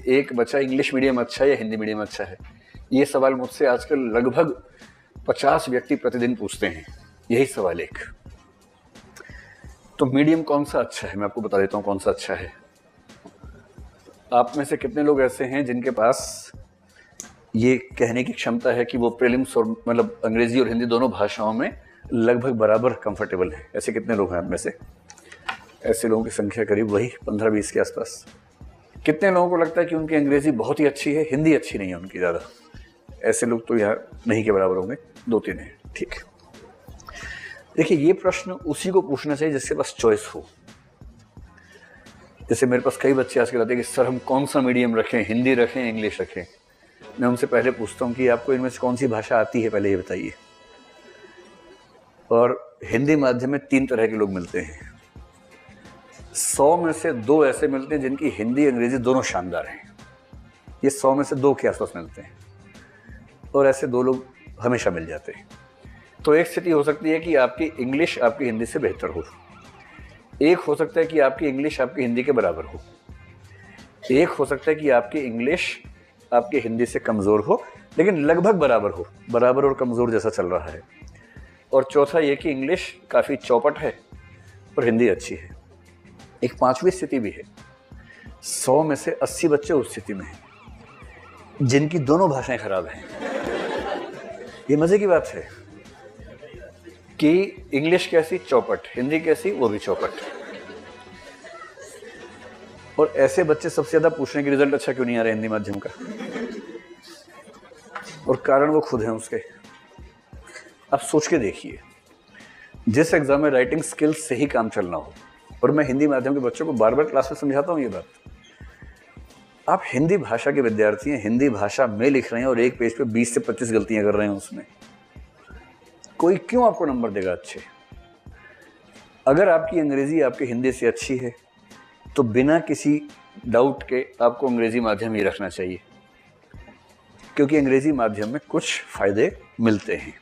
एक बच्चा English medium अच्छा है या हिंदी मीडियम अच्छा है? ये सवाल मुझसे आजकल लगभग 50 व्यक्ति प्रतिदिन पूछते हैं, यही सवाल एक। तो मीडियम कौन सा अच्छा है, मैं आपको बता देता हूँ कौन सा अच्छा है। आप में से कितने लोग ऐसे हैं जिनके पास ये कहने की क्षमता है कि वो प्रीलिम्स और मतलब अंग्रेजी और हिंदी दोनों भाषाओं में लगभग बराबर कंफर्टेबल है? ऐसे कितने लोग हैं आप में से? ऐसे लोगों की संख्या करीब वही 15-20 के आसपास। कितने लोगों को लगता है कि उनकी अंग्रेजी बहुत ही अच्छी है, हिंदी अच्छी नहीं है उनकी ज़्यादा? ऐसे लोग तो यार नहीं के बराबर होंगे, 2-3 हैं। ठीक है, देखिए ये प्रश्न उसी को पूछना चाहिए जिसके पास चॉइस हो। जैसे मेरे पास कई बच्चे आजकल आते हैं कि सर हम कौन सा मीडियम रखें, हिंदी रखें, इंग्लिश रखें? मैं उनसे पहले पूछता हूँ कि आपको इनमें से कौन सी भाषा आती है, पहले ये बताइए। और हिंदी माध्यम में 3 तरह के लोग मिलते हैं। 100 में से 2 ऐसे मिलते हैं जिनकी हिंदी अंग्रेजी दोनों शानदार हैं। ये 100 में से 2 के आसपास मिलते हैं, और ऐसे 2 लोग हमेशा मिल जाते हैं। तो एक स्थिति हो सकती है कि आपकी इंग्लिश आपकी हिंदी से बेहतर हो, एक हो सकता है कि आपकी इंग्लिश आपकी हिंदी के बराबर हो, एक हो सकता है कि आपकी इंग्लिश आपकी हिंदी से कमज़ोर हो लेकिन लगभग बराबर हो, बराबर और कमज़ोर जैसा चल रहा है, और चौथा ये कि इंग्लिश काफ़ी चौपट है और हिंदी अच्छी है। एक 5वीं स्थिति भी है। 100 में से 80 बच्चे उस स्थिति में हैं जिनकी दोनों भाषाएं खराब हैं। ये मज़े की बात है कि इंग्लिश कैसी, चौपट, हिंदी कैसी, वो भी चौपट। और ऐसे बच्चे सबसे ज़्यादा पूछने की रिजल्ट अच्छा क्यों नहीं आ रहा हिंदी माध्यम का? और कारण वो खुद हैं उसके। आप सोच के देखिए, जिस एग्जाम में राइटिंग स्किल्स से ही काम चलना हो, और मैं हिंदी माध्यम के बच्चों को बार बार क्लास में समझाता हूँ ये बात, आप हिंदी भाषा के विद्यार्थी हैं, हिंदी भाषा में लिख रहे हैं और एक पेज पे 20 से 25 गलतियां कर रहे हैं उसमें, कोई क्यों आपको नंबर देगा अच्छे? अगर आपकी अंग्रेजी आपकी हिंदी से अच्छी है तो बिना किसी डाउट के आपको अंग्रेजी माध्यम ही रखना चाहिए, क्योंकि अंग्रेजी माध्यम में कुछ फ़ायदे मिलते हैं।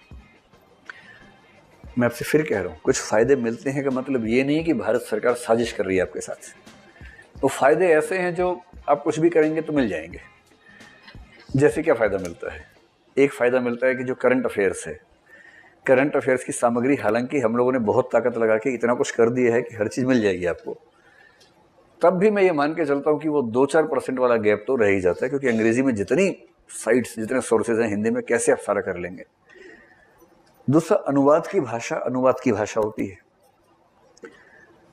मैं आपसे फिर कह रहा हूँ, कुछ फ़ायदे मिलते हैं का मतलब ये नहीं कि भारत सरकार साजिश कर रही है आपके साथ। तो फ़ायदे ऐसे हैं जो आप कुछ भी करेंगे तो मिल जाएंगे। जैसे क्या फ़ायदा मिलता है? एक फ़ायदा मिलता है कि जो करंट अफेयर्स है, करंट अफेयर्स की सामग्री हालांकि हम लोगों ने बहुत ताकत लगा के इतना कुछ कर दिया है कि हर चीज़ मिल जाएगी आपको, तब भी मैं ये मान के चलता हूँ कि वो 2-4% वाला गैप तो रह ही जाता है, क्योंकि अंग्रेजी में जितनी साइट्स, जितने सोर्सेज हैं, हिंदी में कैसे आप सारा कर लेंगे? दूसरा, अनुवाद की भाषा होती है।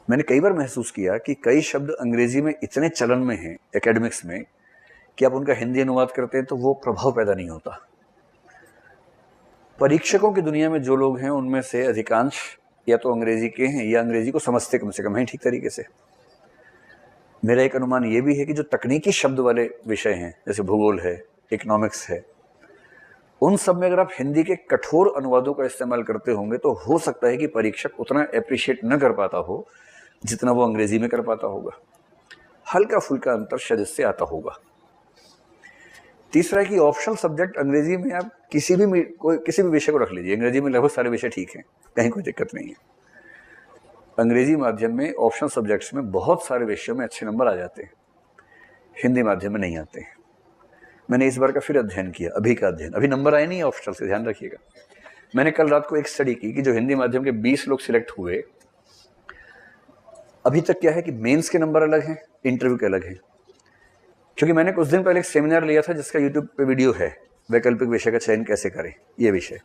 मैंने कई बार महसूस किया कि कई शब्द अंग्रेजी में इतने चलन में हैं एकेडमिक्स में कि आप उनका हिंदी अनुवाद करते हैं तो वो प्रभाव पैदा नहीं होता। परीक्षकों की दुनिया में जो लोग हैं उनमें से अधिकांश या तो अंग्रेजी के हैं या अंग्रेजी को समझते कम से कम हैं ठीक तरीके से। मेरा एक अनुमान ये भी है कि जो तकनीकी शब्द वाले विषय हैं, जैसे भूगोल है, इकोनॉमिक्स है, उन सब में अगर आप हिंदी के कठोर अनुवादों का इस्तेमाल करते होंगे तो हो सकता है कि परीक्षक उतना अप्रिशिएट न कर पाता हो जितना वो अंग्रेजी में कर पाता होगा। हल्का फुल्का अंतर शायद इससे आता होगा। तीसरा है कि ऑप्शनल सब्जेक्ट अंग्रेजी में आप किसी भी विषय को रख लीजिए, अंग्रेजी में लगभग सारे विषय ठीक हैं, कहीं कोई दिक्कत नहीं है। अंग्रेजी माध्यम में ऑप्शनल सब्जेक्ट्स में बहुत सारे विषयों में अच्छे नंबर आ जाते हैं, हिंदी माध्यम में नहीं आते हैं। मैंने इस बार का फिर अध्ययन किया, अभी का अध्ययन, अभी नंबर आए नहीं ऑप्शनल से, ध्यान रखिएगा। मैंने कल रात को एक स्टडी की कि जो हिंदी माध्यम के 20 लोग सिलेक्ट हुए, अभी तक क्या है कि मेंस के नंबर अलग हैं, इंटरव्यू के अलग हैं। क्योंकि मैंने कुछ दिन पहले एक सेमिनार लिया था जिसका यूट्यूब पे वीडियो है, वैकल्पिक विषय का चयन कैसे करें, ये विषय,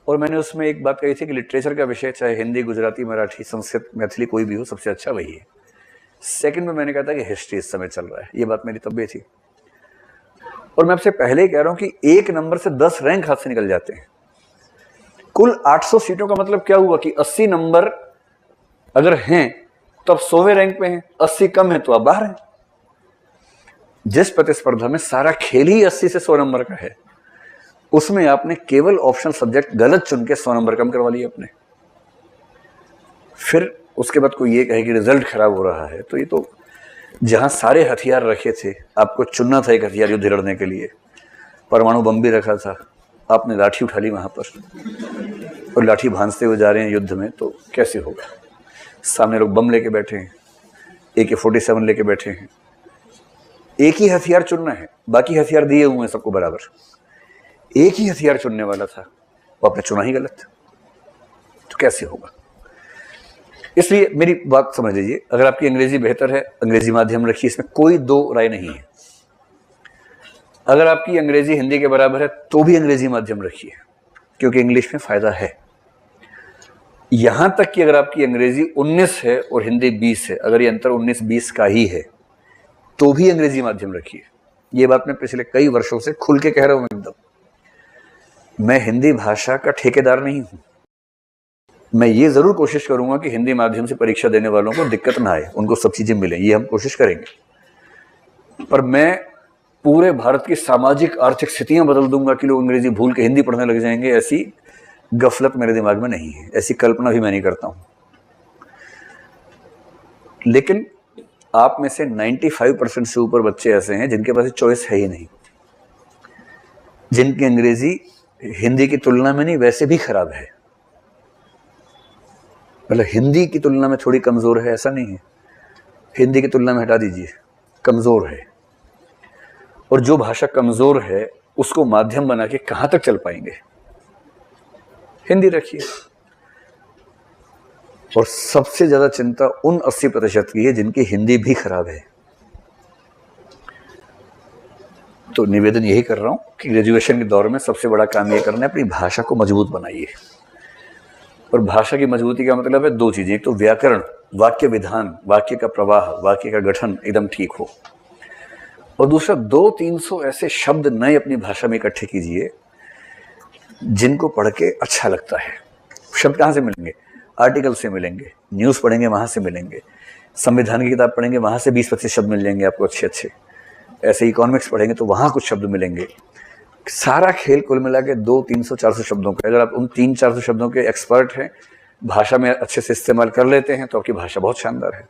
और मैंने उसमें एक बात कही थी कि लिटरेचर का विषय चाहे हिंदी, गुजराती, मराठी, संस्कृत, मैथिली कोई भी हो, सबसे अच्छा वही है। सेकंड में मैंने कहा था कि हिस्ट्री इस समय चल रहा है, ये बात मेरी तब भी थी। और मैं आपसे पहले ही कह रहा हूं कि 1 नंबर से 10 रैंक हाथ से निकल जाते हैं। कुल 800 सीटों का मतलब क्या हुआ कि 80 नंबर अगर हैं तो आप 100वें रैंक पे हैं, 80 कम है तो आप बाहर हैं। जिस प्रतिस्पर्धा में सारा खेल ही 80 से 100 नंबर का है, उसमें आपने केवल ऑप्शनल सब्जेक्ट गलत चुन के 100 नंबर कम करवा लिए अपने। फिर उसके बाद कोई ये कहे कि रिजल्ट खराब हो रहा है, तो ये तो जहां सारे हथियार रखे थे, आपको चुनना था एक हथियार युद्ध लड़ने के लिए, परमाणु बम भी रखा था, आपने लाठी उठा ली वहां पर और लाठी भांजते हुए जा रहे हैं युद्ध में, तो कैसे होगा? सामने लोग बम लेके बैठे हैं, AK-47 लेके बैठे हैं, एक ही हथियार चुनना है, बाकी हथियार दिए हुए हैं सबको बराबर। एक ही हथियार चुनने वाला था, वो आपने चुना ही गलत, तो कैसे होगा? इसलिए मेरी बात समझ लीजिए, अगर आपकी अंग्रेजी बेहतर है, अंग्रेजी माध्यम रखिए, इसमें कोई दो राय नहीं है। अगर आपकी अंग्रेजी हिंदी के बराबर है तो भी अंग्रेजी माध्यम रखिए, क्योंकि इंग्लिश में फायदा है। यहां तक कि अगर आपकी अंग्रेजी 19 है और हिंदी 20 है, अगर ये अंतर 19-20 का ही है तो भी अंग्रेजी माध्यम रखिए। ये बात मैं पिछले कई वर्षों से खुल के कह रहा हूं एकदम। मैं हिंदी भाषा का ठेकेदार नहीं हूं। मैं ये जरूर कोशिश करूंगा कि हिंदी माध्यम से परीक्षा देने वालों को दिक्कत ना आए, उनको सब चीजें मिलें, ये हम कोशिश करेंगे। पर मैं पूरे भारत की सामाजिक आर्थिक स्थितियां बदल दूंगा कि लोग अंग्रेजी भूल के हिंदी पढ़ने लग जाएंगे, ऐसी गफलत मेरे दिमाग में नहीं है, ऐसी कल्पना भी मैं नहीं करता हूं। लेकिन आप में से 95% से ऊपर बच्चे ऐसे हैं जिनके पास चॉइस है ही नहीं, जिनकी अंग्रेजी हिंदी की तुलना में नहीं वैसे भी खराब है। मतलब हिंदी की तुलना में थोड़ी कमजोर है ऐसा नहीं है, हिंदी की तुलना में हटा दीजिए, कमजोर है। और जो भाषा कमजोर है उसको माध्यम बना के कहां तक चल पाएंगे? हिंदी रखिए। और सबसे ज्यादा चिंता उन 80% की है जिनकी हिंदी भी खराब है। तो निवेदन यही कर रहा हूं कि ग्रेजुएशन के दौर में सबसे बड़ा काम यह करना है, अपनी भाषा को मजबूत बनाइए। और भाषा की मजबूती का मतलब है दो चीजें, एक तो व्याकरण, वाक्य विधान, वाक्य का प्रवाह, वाक्य का गठन एकदम ठीक हो, और दूसरा 200-300 ऐसे शब्द नए अपनी भाषा में इकट्ठे कीजिए जिनको पढ़ के अच्छा लगता है। शब्द कहां से मिलेंगे? आर्टिकल से मिलेंगे, न्यूज पढ़ेंगे वहां से मिलेंगे, संविधान की किताब पढ़ेंगे वहां से 20-25 शब्द मिल जाएंगे आपको अच्छे अच्छे, ऐसे इकोनॉमिक्स पढ़ेंगे तो वहां कुछ शब्द मिलेंगे। सारा खेल कुल मिला के 200-300-400 शब्दों का, अगर आप उन 300-400 शब्दों के एक्सपर्ट हैं, भाषा में अच्छे से इस्तेमाल कर लेते हैं, तो आपकी भाषा बहुत शानदार है।